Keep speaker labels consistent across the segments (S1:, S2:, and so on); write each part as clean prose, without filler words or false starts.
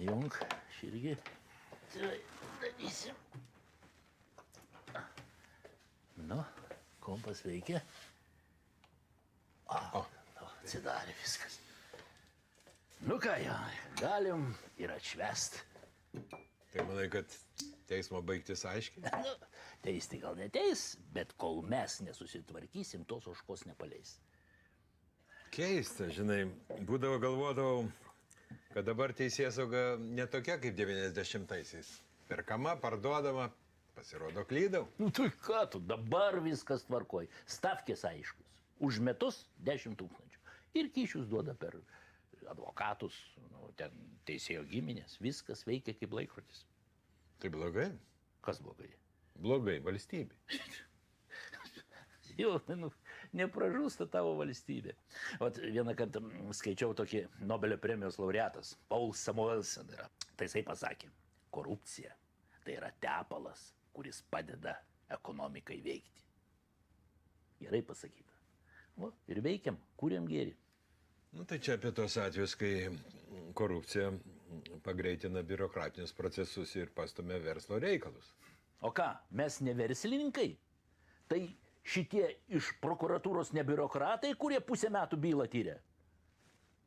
S1: Jung, aš irgi darysim. Nu, kompas veikia. Atsidarė viskas. Nu ką, Janai, galim ir atšvest.
S2: Tai manai, kad teismo baigtis aiškiai?
S1: Nu, teisti gal neteis, bet kol mes nesusitvarkysim, tos ožkos nepaleis.
S2: Keista, žinai, galvodavau, kad dabar teisėsauga netokia kaip 90-aisiais. Perkama, parduodama, pasirodo klydau.
S1: Nu tai ką tu, dabar viskas tvarkoj. Stavkės aiškus. Už metus 10 000. Ir kyšius duoda per advokatus, nu, ten teisėjo giminės. Viskas veikia kaip laikrodis.
S2: Tai blogai?
S1: Kas blogai?
S2: Blogai valstybė.
S1: Jo, nu, nepražūsta tavo valstybė. Vat vieną kartą skaičiau tokį Nobelio premijos laureatas, Paul Samuelson yra. Tai jisai pasakė, korupcija tai yra tepalas, kuris padeda ekonomikai veikti. Gerai pasakyta. O, ir veikiam, kuriam gėrį.
S2: Nu, tai čia apie tos atvejus, kai korupcija pagreitina biurokratinius procesus ir pastumia verslo reikalus.
S1: O ką, mes ne verslininkai? Tai šitie iš prokuratūros ne biurokratai, kurie pusę metų bylą tyrė?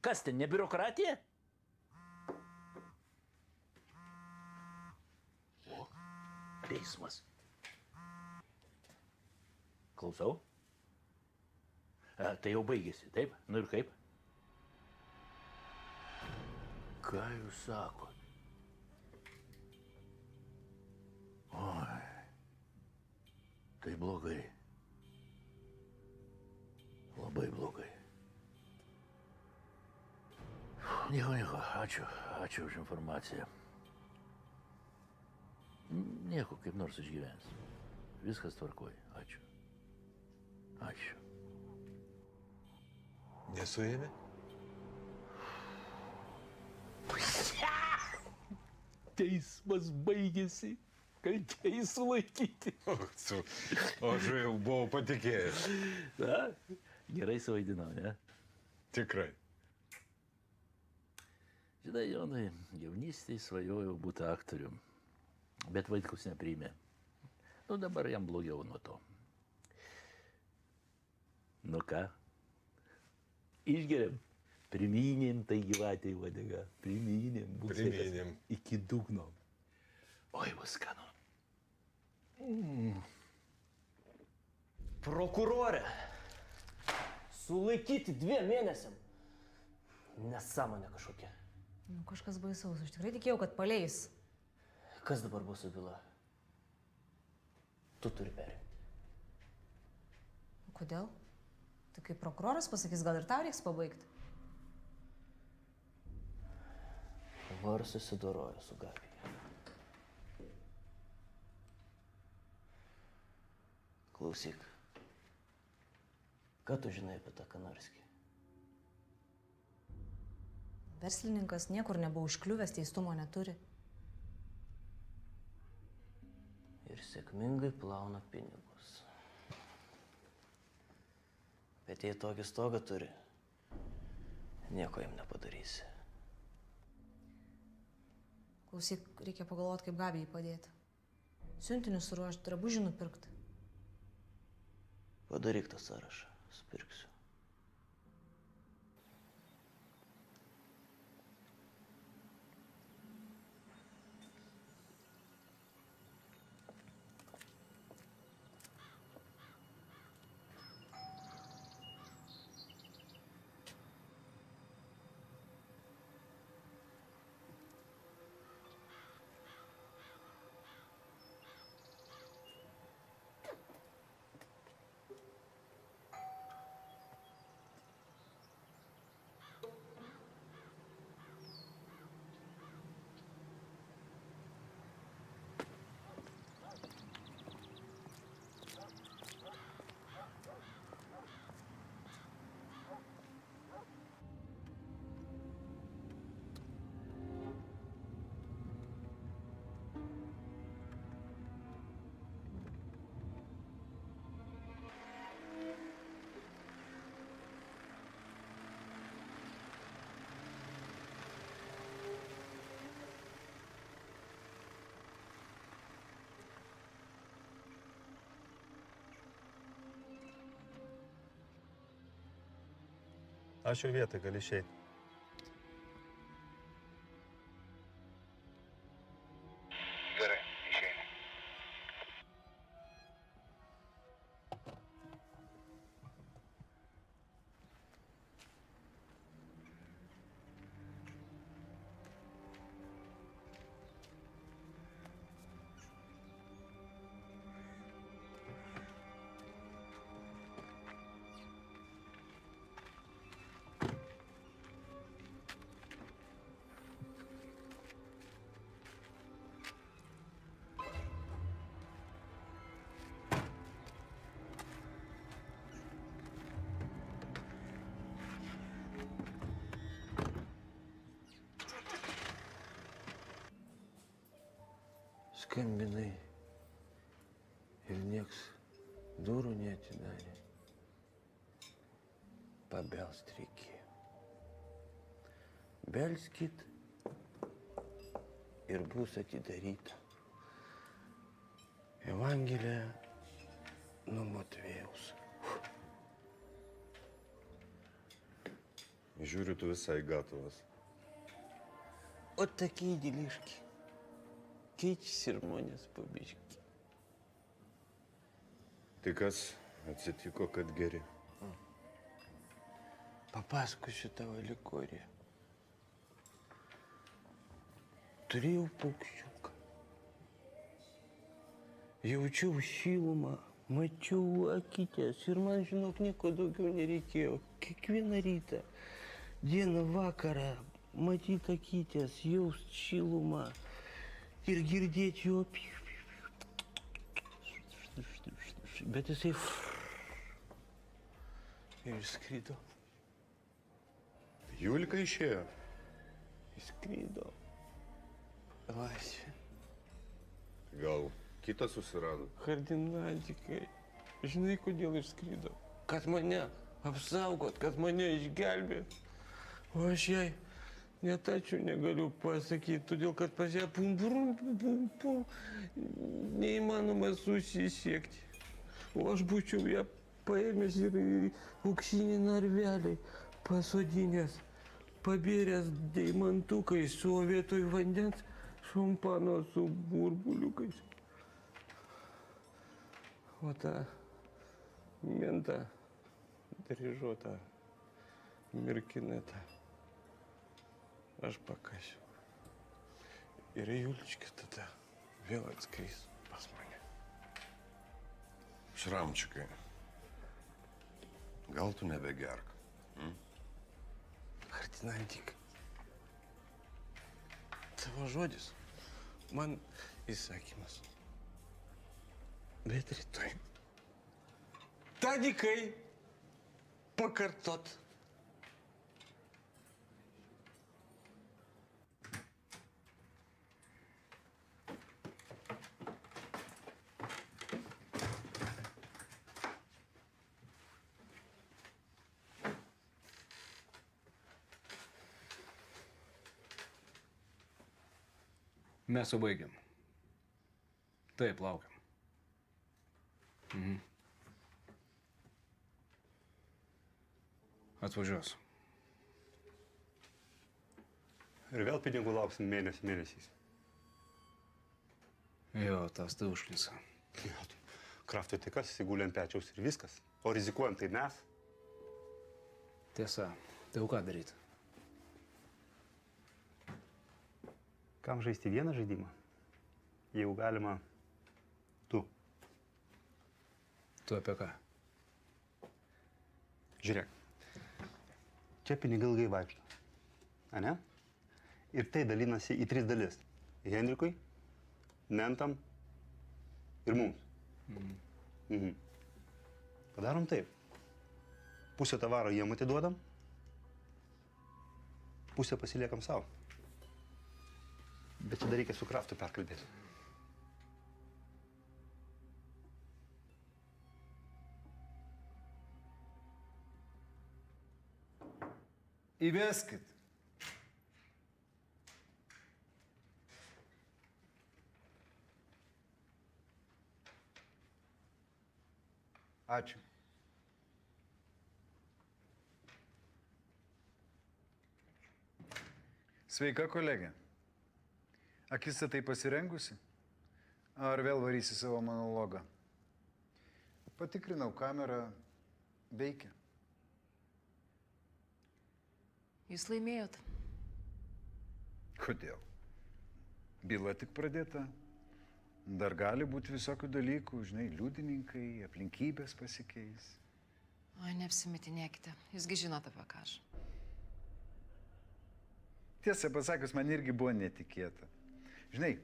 S1: Kas ten, ne biurokratija? O, teismas. Klausau? Tai jau baigėsi, taip? Nu ir kaip? Ką jūs sakot? Oi, tai blogai. Labai blogai. Nieko, ačiū už informaciją. Nieko, kaip nors išgyvens. Viskas tvarkoj, ačiū. Ačiū.
S2: Nesuėmė?
S1: Teismas baigėsi, kaltieji sulaikyti.
S2: O aš jau buvau patikėjęs.
S1: Na, gerai suvaidinau, ne?
S2: Tikrai.
S1: Žinai, Jonai, jaunystėje svajojau būti aktorium, bet Vaitkus nepriėmė. Nu, dabar jam blogiau nuo to. Nu ką? Išgeriam. Primynėm tai gyvatė į uodegą. Primynėm.
S2: Primynėm.
S1: Iki dugno. Oi, bus skanu.
S3: Prokurorė. Sulaikyti 2 mėnesiam. Nesąmonė kažkokia.
S4: Nu, kažkas baisaus. Aš tikrai tikėjau, kad paleis.
S3: Kas dabar bus su byla? Tu turi perimti.
S4: Kodėl? Tai kaip prokuroras pasakys, gal ir tau reiks pabaigti.
S3: Var susidorojo su Gabija. Klausyk. Ką tu žinai apie tą Kanarskį?
S4: Verslininkas niekur nebuvo užkliuvęs, teistumo neturi.
S3: Ir sėkmingai plauna pinigus. Bet jei tokį stogą turi, nieko jam nepadarysi.
S4: Klausyk, reikia pagalvoti, kaip Gabijai padėti. Siuntinius suruošti, drabužių nupirkti.
S3: Padaryk tą sąrašą, supirksiu.
S5: Aš jau vietoj gali išeiti.
S6: Gerai, išeini.
S3: Skambinai ir nieks durų neatidarė. Pabelst reikėjo. Belskit ir bus atidaryta. Evangelija nuo Matvėjaus.
S5: Žiūriu, tu visai gatavas.
S3: O tokie dėliški. Keičiasi žmonės po biškį.
S5: Tai kas atsitiko, kad geri?
S3: Papasakosiu tavo likoriją. Turėjau paukščiuką. Jaučiau šilumą, mačiau akytės ir man, žinok, nieko daugiau nereikėjo. Kiekvieną rytą, dieną, vakarą, matyti akytės, jaust šilumą ir girdėti jo. Bet jisai ir išskrido.
S5: Julika išėjo.
S3: Išskrido. Laisvė.
S5: Gal kitą susirado?
S3: Kardinalikai. Žinai, kodėl išskrido? Kad mane apsaugot, kad mane išgelbėt. O aš jai net ačiū negaliu pasakyti, todėl kad pas ją pum, neįmanoma susisiekti. O aš būčiau ją paėmęs ir auksinį narvelį pasodinęs, pabėręs deimantukais, o vietoj vandens šampano su burbuliukais. O tą mentą dryžuotą merkinetą aš pakasiu. Ir Julička tada vėl atskris pas mane.
S5: Šramčikai. Gal tu nebegerk?
S3: Kardinalikai. Tavo žodis man įsakymas. Bet rytoj. Tadikai pakartot.
S7: Mes jau baigiam. Taip, laukiam. Atvažiuos.
S8: Ir vėl pinigų lauksim mėnesiais.
S7: Jo, tas tai užknisa.
S8: Kraftui tai kas, įsigulė ant pečiaus ir viskas. O rizikuojam tai mes.
S7: Tiesa, tai jau ką daryti?
S8: Kam žaisti vieną žaidimą? Jeigu galima, tu.
S7: Tu apie ką?
S8: Žiūrėk. Čia pinigai ilgai vaikšto. Ane? Ir tai dalinasi į 3 dalis. Henrikui, mentam ir mums. Padarom taip. Pusę tavaro jiem atiduodam, pusę pasiliekam savo. Bet tada reikia su Kraftu perkalbėti.
S9: Įveskit. Ačiū. Sveika, kolegė. Akistatai pasirengusi? Ar vėl varysi savo monologą? Patikrinau kamerą, veikia.
S10: Jūs laimėjot.
S9: Kodėl? Byla tik pradėta. Dar gali būti visokių dalykų, žinai, liudininkai, aplinkybės pasikeis.
S10: Oi, neapsimetinėkite. Jūsgi žinote, apie ką aš.
S9: Tiesą pasakius, man irgi buvo netikėta. Žinai,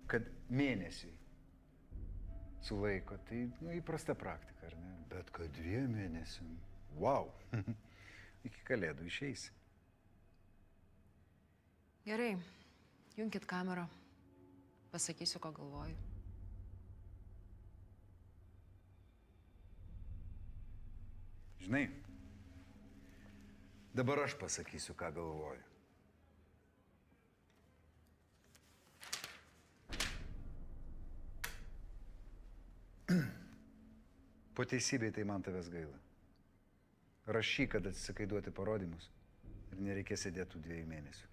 S9: kad mėnesiui sulaiko, tai įprasta praktika, ar ne? Bet kad 2 mėnesiam, wow, iki kalėdų išeisi.
S10: Gerai, junkit kamerą. Pasakysiu, ko galvoju.
S9: Žinai, dabar aš pasakysiu, ką galvoju. Po teisybei tai man tavęs gaila. Rašyk, kad atsisakai duoti parodymus ir nereikės sėdėti tų 2 mėnesių.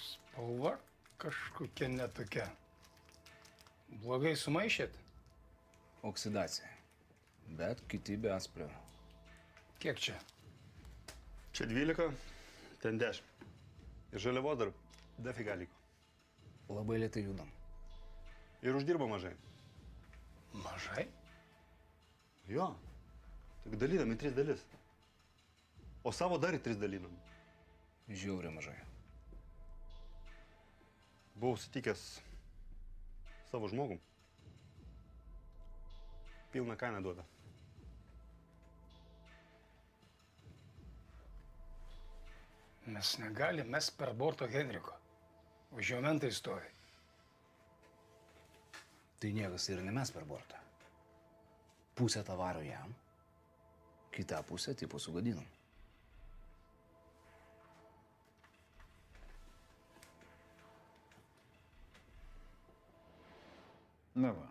S11: Spalva kažkokia netokia. Blogai sumaišėt?
S7: Oksidacija. Bet kiti be atspalvio.
S11: Kiek čia?
S8: Čia 12, ten 10. Ir žaliavos dar dafiga liko.
S7: Labai lėtai judam.
S8: Ir uždirba mažai.
S11: Mažai?
S8: Jo. Tik dalinam į 3 dalis. O savo dar į 3 dalinam.
S7: Žiauriai mažai.
S8: Buvau sutikęs savo žmogum. Pilną kainą duoda.
S11: Mes negalim mes per borto Henriko. Už jo mentai stovi.
S7: Tai niekas ir nemes per bortą. Pusę tavaro jam, kitą pusę tipo sugadinam.
S9: Na va.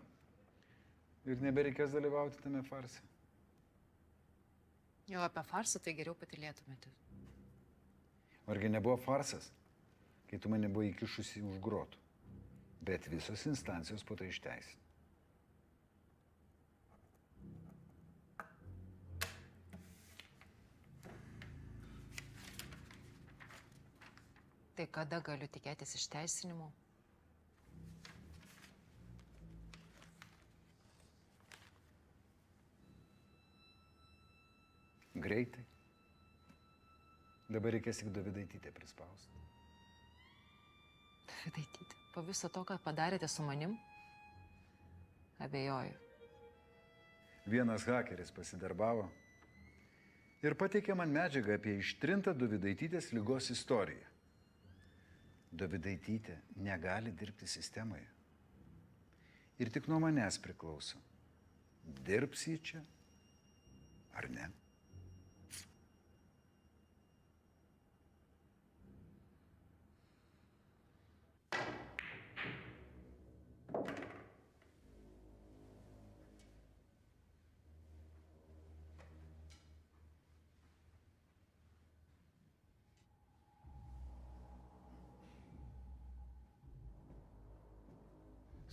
S9: Ir nebereikės dalyvauti tame farse.
S10: Jau apie farsą tai geriau patylėtumėte.
S9: Argi nebuvo farsas, kai tu mane buvo įkišusi už grotų. Bet visos instancijos po tai išteisino.
S10: Tai kada galiu tikėtis išteisinimo?
S9: Greitai. Dabar reikės tik Dovydaitytę prispausti.
S10: Dovydaitytė, po viso to, ką padarėte su manim? Abejoju.
S9: Vienas hakeris pasidarbavo ir pateikė man medžiagą apie ištrintą Dovydaitytės ligos istoriją. Dovydaitytė negali dirbti sistemoje. Ir tik nuo manęs priklauso. Dirbs ji čia ar ne?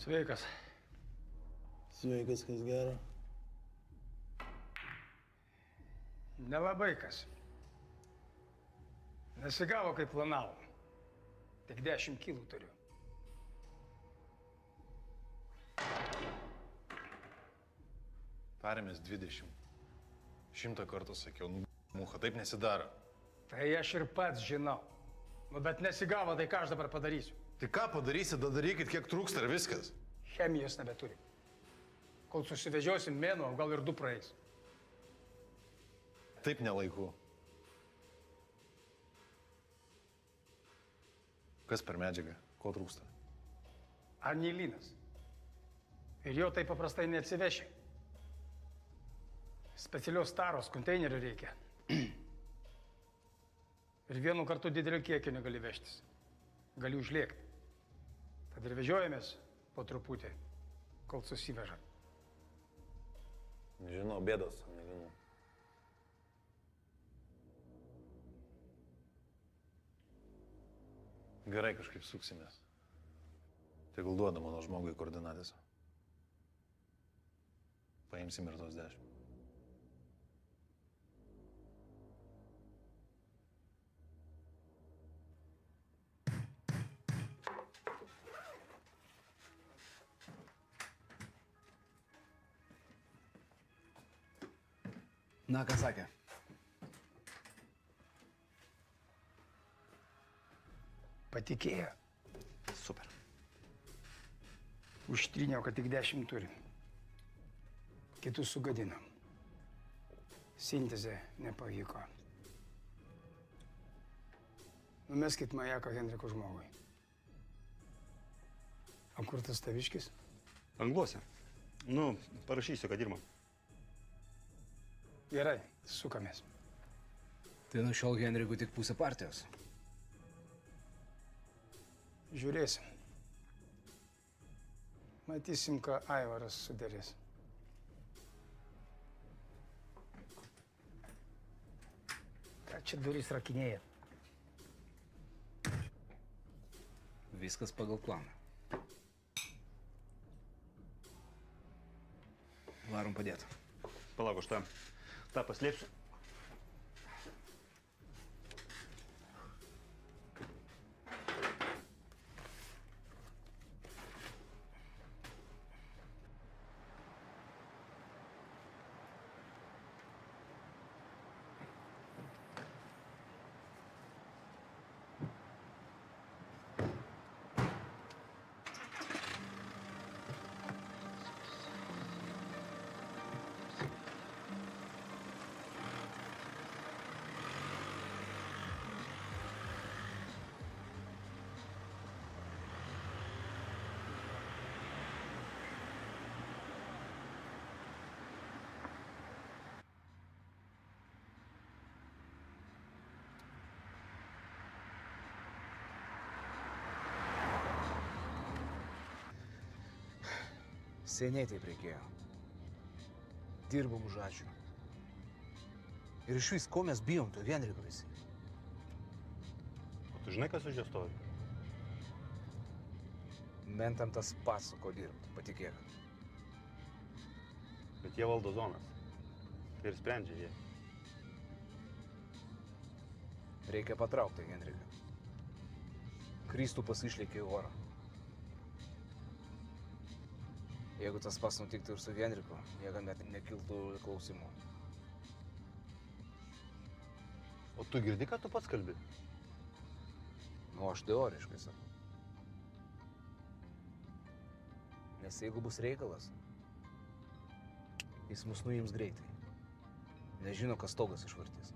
S11: Sveikas.
S3: Sveikas, kas gero.
S11: Nelabai kas. Nesigavo, kaip planavom. Tik 10 kilų turiu.
S12: Tarėmės 20. 100 kartų sakiau, mucha, taip nesidaro.
S11: Tai aš ir pats žinau. Nu, bet nesigavo, tai ką aš dabar padarysiu?
S12: Tai ką padarysi, darykit, kiek trūksta ir viskas.
S11: Chemijos nebeturim. Kol susivežiosim mėnuo, gal ir 2 praeis.
S12: Taip nelaiku. Kas per medžiagą? Ko trūksta?
S11: Anilinas. Ir jo taip paprastai neatsiveši. Specialios taros, konteinerių reikia. Ir vienu kartu didelio kiekio negali vežtis. gali užlėkti. Tad ir vežiojamės po truputį, kol susiveža.
S12: Nežinau, bėdos, nežinau. Gerai, kažkaip suksimės. Tegul duoda mano žmogui koordinatės. Paimsim ir tos 10.
S7: Na, ką sakė?
S11: Patikėjo.
S7: Super.
S11: Užtryniau, kad tik 10 turim. Kitus sugadinam. Sintezė nepavyko. Numeskit majaką Henriko žmogui. O kur tas taviškis?
S8: Angluose. Nu, parašysiu, kad dirbam.
S11: Gerai, sukamės.
S7: Tai nuo šiol Henrikui tik pusė partijos.
S11: Žiūrėsim. Matysim, ką Aivaras sudarys. Ką čia durys rakinėja?
S7: Viskas pagal planą. Varom padėti.
S8: Palauk, aš tą paslėpsiu.
S7: Seniai taip reikėjo. Dirbom už ačiū. Ir iš vis, ko mes bijom to Henriko visi?
S8: O tu žinai, kas už jo stovi?
S7: Mentam tas pats, su ko dirbt, patikėk.
S8: Bet jie valdo zonas. Tai ir sprendžia jie.
S7: Reikia patraukti Henriką. Kristupas išlėkė į orą. Jeigu tas pats nutiktų ir su Henriku, niekam net nekiltų klausimų.
S8: O tu girdi, ką tu pats kalbi?
S7: Nu, aš teoriškai sakau. Nes jeigu bus reikalas, jis mus nuims greitai. Nežino, kas stogas išvartys.